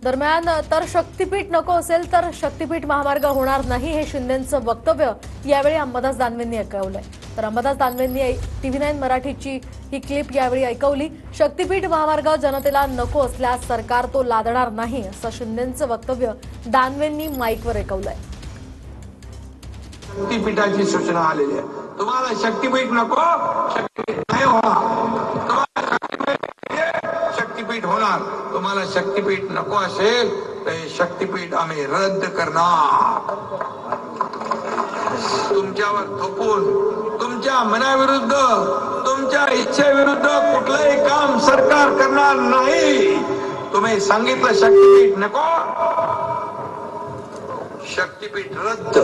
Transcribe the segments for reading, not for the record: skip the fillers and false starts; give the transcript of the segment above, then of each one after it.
दरम्यान तर शक्तीपीठ नको असेल तर शक्तीपीठ महामार्ग होणार नाही हे शिंदेंचं वक्तव्य यावेळी अंबादास दानवेंनी ऐकवलंय। तर अंबादास दानवेंनी TV9 मराठीची ही क्लिप यावेळी ऐकवली। शक्तीपीठ महामार्ग जनतेला नको असल्यास सरकार तो लादणार नाही असं शिंदेंचं वक्तव्य दानवेंनी माईकवर ऐकवलंय। शक्तीपीठाची सूचना आलेली आहे। तुम्हाला शक्तीपीठ नको, शक्तीपीठ नाही होणार। शक्तीपीठ होणार। तुम्हाला शक्तीपीठ नको असेल तर शक्तीपीठ आम्ही रद्द करणार। तुमच्यावर थोपून तुमच्या मनाविरुद्ध तुमच्या इच्छेविरुद्ध कुठलंही काम सरकार करणार नाही। तुम्ही सांगितलं शक्तीपीठ नको, शक्तीपीठ रद्द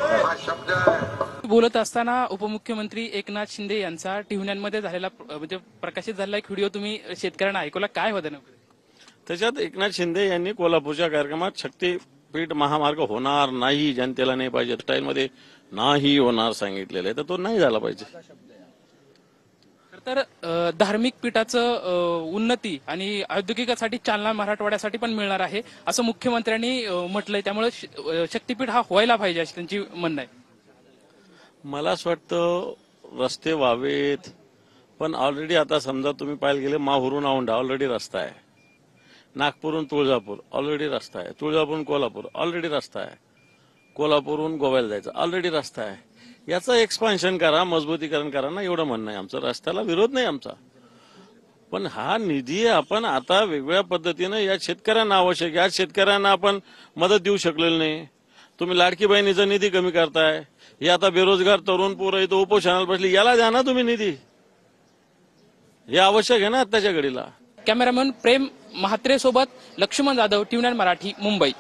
हा शब्द आहे। बोलत असताना उपमुख्यमंत्री एकनाथ शिंदे यांचा टिव्हीमध्ये झालेला म्हणजे प्रकाशित झालेला एक व्हिडिओ तुम्ही शेतकऱ्यांना ऐकवला, काय होतं नेमकं त्याच्यात? एकनाथ शिंदे यांनी कोल्हापूरच्या कार्यक्रमात शक्तीपीठ महामार्ग होणार नाही, जनतेला नाही पाहिजे स्टाईलमध्ये नाही होणार सांगितलेलं आहे, तर तो नाही झाला पाहिजे। तर धार्मिक पीठाचं उन्नती आणि औद्योगिकासाठी चालना मराठवाड्यासाठी पण मिळणार आहे असं मुख्यमंत्र्यांनी म्हटलंय, त्यामुळे शक्तीपीठ हा व्हायला पाहिजे अशी त्यांची म्हणणं आहे। मला असं वाटतं रस्ते व्हावेत, पण ऑलरेडी आता समजा तुम्ही पाहायला गेले माहूरून औंढा ऑलरेडी रस्ता आहे, नागपूरहून तुळजापूर ऑलरेडी रस्ता आहे, तुळजापूरहून कोल्हापूर ऑलरेडी रस्ता आहे, कोल्हापूरहून गोव्याला जायचं ऑलरेडी रस्ता आहे। याचं एक्सपान्शन करा, मजबूतीकरण करा ना, एवढं म्हणणं आहे आमचं। रस्त्याला विरोध नाही आमचा, पण हा निधी आपण आता वेगवेगळ्या पद्धतीनं या शेतकऱ्यांना आवश्यक आहे। या शेतकऱ्यांना आपण मदत देऊ शकलेलं नाही। तुम्ही लाडकी बहिणीचा निधी कमी करताय, हे आता बेरोजगार तरुण पोरं इथं उपोषणाला बसली, याला द्या ना तुम्ही निधी, हे आवश्यक आहे ना आत्ताच्या घडीला। कॅमेरामॅन प्रेम म्हात्रे सोबत लक्ष्मण जाधव, TV9 मराठी, मुंबई।